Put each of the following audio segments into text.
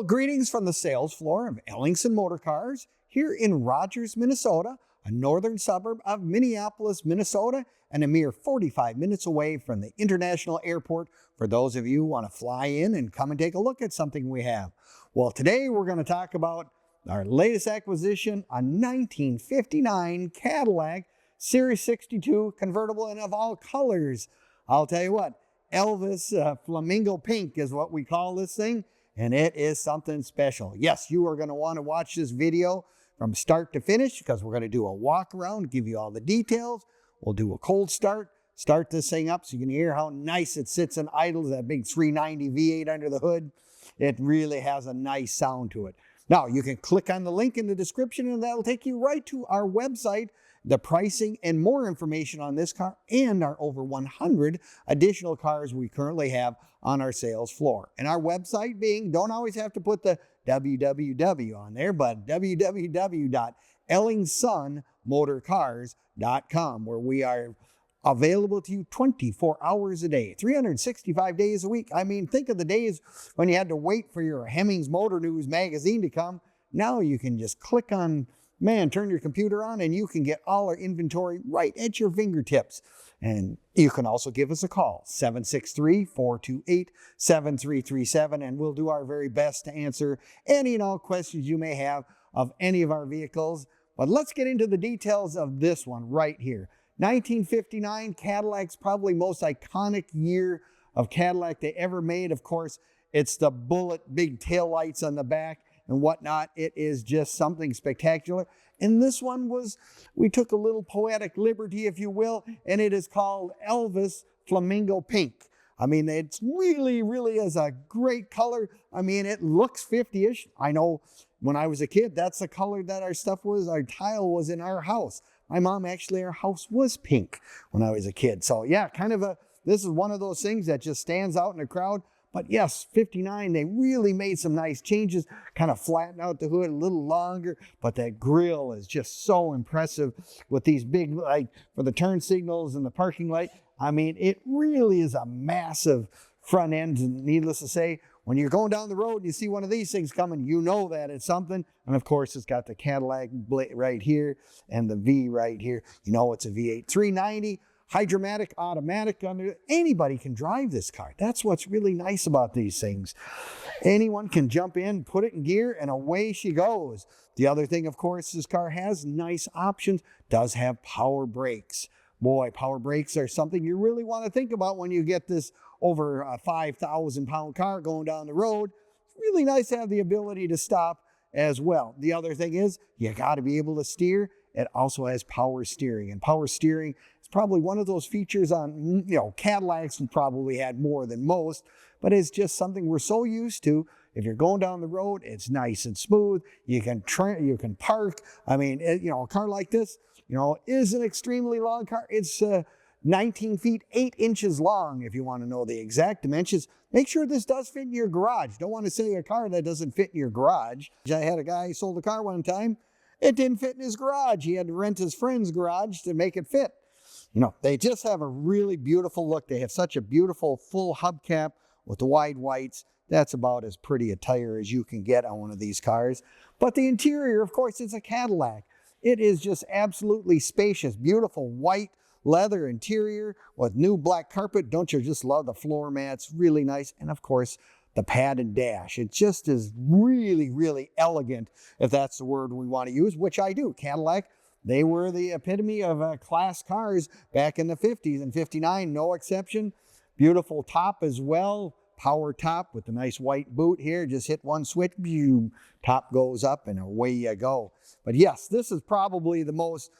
Well, greetings from the sales floor of Ellingson Motor Cars here in Rogers, Minnesota, a northern suburb of Minneapolis, Minnesota, and a mere 45 minutes away from the international airport for those of you who want to fly in and come and take a look at something we have. Well, today we're going to talk about our latest acquisition, a 1959 Cadillac Series 62 convertible, and of all colors. I'll tell you what, Elvis Flamingo Pink is what we call this thing. And it is something special. Yes, you are going to want to watch this video from start to finish because we're going to do a walk around, give you all the details. We'll do a cold start this thing up so you can hear how nice it sits and idles, that big 390 V8 under the hood. It really has a nice sound to it. Now, you can click on the link in the description and that'll take you right to our website, the pricing and more information on this car and our over 100 additional cars we currently have on our sales floor. And our website being, don't always have to put the www on there, but www.ellingsonmotorcars.com, where we are available to you 24 hours a day, 365 days a week. I mean, think of the days when you had to wait for your Hemmings Motor News magazine to come. Now you can just click on, turn your computer on and you can get all our inventory right at your fingertips. And you can also give us a call, 763-428-7337, and we'll do our very best to answer any and all questions you may have of any of our vehicles. But let's get into the details of this one right here. 1959, Cadillac's probably most iconic year of Cadillac they ever made. Of course, it's the bullet, big taillights on the back and whatnot. It is just something spectacular. And this one we took a little poetic liberty, if you will, and it is called Elvis Flamingo Pink. I mean, it's really is a great color. I mean, it looks 50-ish. I know when I was a kid, that's the color that our tile was in our house. My mom, actually, our house was pink when I was a kid. So yeah, this is one of those things that just stands out in the crowd. But yes, 59, they really made some nice changes, kind of flattened out the hood a little longer, but that grille is just so impressive with these big, for the turn signals and the parking light. I mean, it really is a massive front end, and needless to say, when you're going down the road and you see one of these things coming, you know that it's something. And of course, it's got the Cadillac right here and the V right here. You know it's a V8 390. Hydra-Matic Automatic. Anybody can drive this car. That's what's really nice about these things. Anyone can jump in, put it in gear, and away she goes. The other thing, of course, this car has nice options, does have power brakes. Boy, power brakes are something you really want to think about when you get this over a 5,000-pound car going down the road. It's really nice to have the ability to stop as well. The other thing is you got to be able to steer. It also has power steering, and power steering is probably one of those features on, Cadillacs probably had more than most, but it's just something we're so used to. If you're going down the road, it's nice and smooth. You can park. I mean, a car like this, is an extremely long car. It's 19 feet, 8 inches long. If you want to know the exact dimensions, make sure this does fit in your garage. Don't want to sell a car that doesn't fit in your garage. I had a guy who sold a car one time. It didn't fit in his garage. He had to rent his friend's garage to make it fit. They just have a really beautiful look. They have such a beautiful full hubcap with the wide whites. That's about as pretty a tire as you can get on one of these cars. But the interior, of course, is a Cadillac. It is just absolutely spacious, beautiful white leather interior with new black carpet. Don't you just love the floor mats? Really nice. And of course, the padded dash. It just is really elegant, if that's the word we want to use, which I do. Cadillac, they were the epitome of class cars back in the 50s, and 59, no exception. Beautiful top as well. Power top with the nice white boot here. Just hit one switch, boom, top goes up, and away you go. But yes, this is probably the most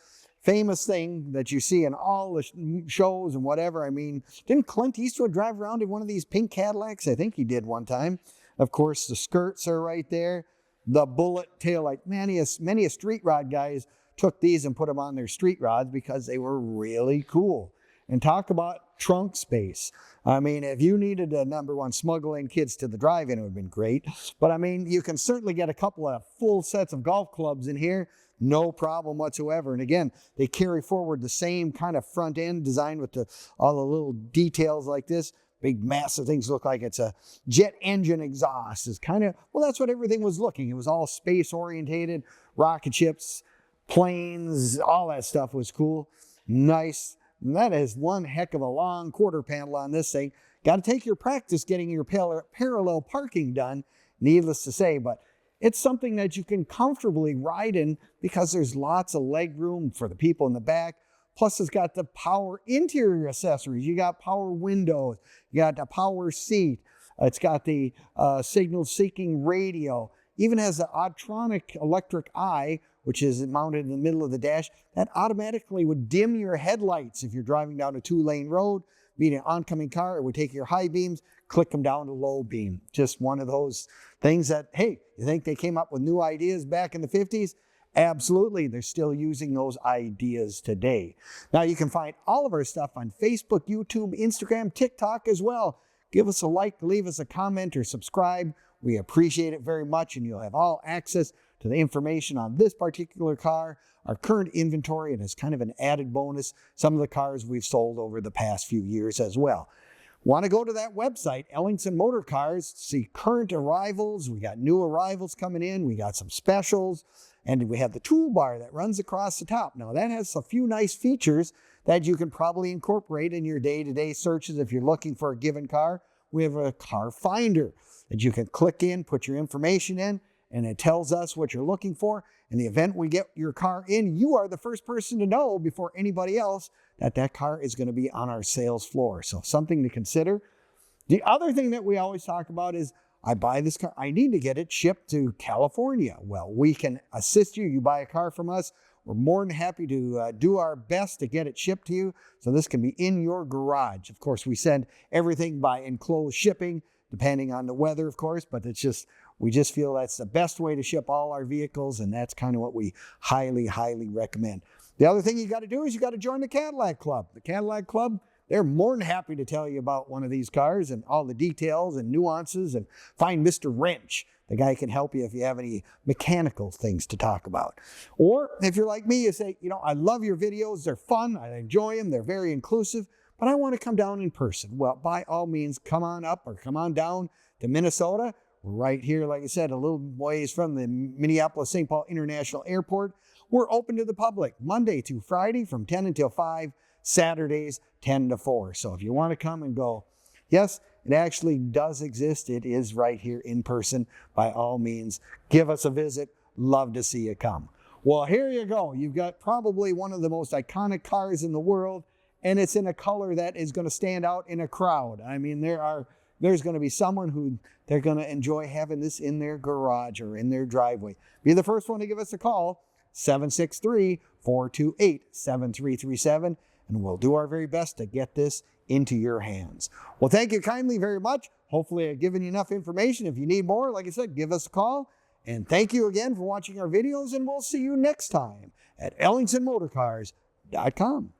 famous thing that you see in all the shows and whatever. I mean, didn't Clint Eastwood drive around in one of these pink Cadillacs? I think he did one time. Of course, the skirts are right there. The bullet taillight. Many a street rod guys took these and put them on their street rods because they were really cool. And talk about trunk space. I mean, if you needed a number one smuggling kids to the drive-in, it would have been great. But I mean, you can certainly get a couple of full sets of golf clubs in here. No problem whatsoever. And again, they carry forward the same kind of front end design with all the little details like this. big massive things look like it's a jet engine exhaust. Is kind of, well, that's what everything was looking. It was all space orientated, rocket ships, planes, all that stuff was cool. Nice. And that is one heck of a long quarter panel on this thing. Got to take your practice getting your parallel parking done, needless to say, but it's something that you can comfortably ride in because there's lots of leg room for the people in the back. Plus, it's got the power interior accessories. You got power windows. You got the power seat. It's got the signal-seeking radio. Even has the Autronic Electric Eye, which is mounted in the middle of the dash. That automatically would dim your headlights if you're driving down a 2-lane road. Being an oncoming car, it would take your high beams, click them down to low beam. Just one of those things that, hey, you think they came up with new ideas back in the 50s? Absolutely, they're still using those ideas today. Now you can find all of our stuff on Facebook, YouTube, Instagram, TikTok as well. Give us a like, leave us a comment, or subscribe. We appreciate it very much, and you'll have all access to the information on this particular car, our current inventory, and as kind of an added bonus, some of the cars we've sold over the past few years as well. Want to go to that website, Ellingson Motor Cars, see current arrivals. We got new arrivals coming in. We got some specials, and we have the toolbar that runs across the top. Now that has a few nice features that you can probably incorporate in your day-to-day searches if you're looking for a given car. We have a car finder that you can click in, put your information in, and it tells us what you're looking for. In the event we get your car in, you are the first person to know before anybody else that that car is going to be on our sales floor. So something to consider. The other thing that we always talk about is, I buy this car, I need to get it shipped to California. Well, we can assist you. You buy a car from us, we're more than happy to do our best to get it shipped to you. So this can be in your garage. Of course, we send everything by enclosed shipping, depending on the weather, of course, but we just feel that's the best way to ship all our vehicles, and that's kind of what we highly, highly recommend. The other thing you got to do is you got to join the Cadillac Club. The Cadillac Club, they're more than happy to tell you about one of these cars and all the details and nuances, and find Mr. Wrench. The guy can help you if you have any mechanical things to talk about. Or if you're like me, you say, I love your videos. They're fun. I enjoy them. They're very inclusive, but I want to come down in person. Well, by all means, come on up or come on down to Minnesota. We're right here, like I said, a little ways from the Minneapolis-St. Paul International Airport. We're open to the public Monday to Friday from 10 until 5, Saturdays 10 to 4. So if you want to come and go, yes, it actually does exist. It is right here in person. By all means, give us a visit. Love to see you come. Well, here you go. You've got probably one of the most iconic cars in the world, and it's in a color that is going to stand out in a crowd. I mean, there's going to be someone who they're going to enjoy having this in their garage or in their driveway. Be the first one to give us a call, 763-428-7337, and we'll do our very best to get this into your hands. Well, thank you kindly very much. Hopefully I've given you enough information. If you need more, like I said, give us a call. And thank you again for watching our videos, and we'll see you next time at EllingsonMotorCars.com.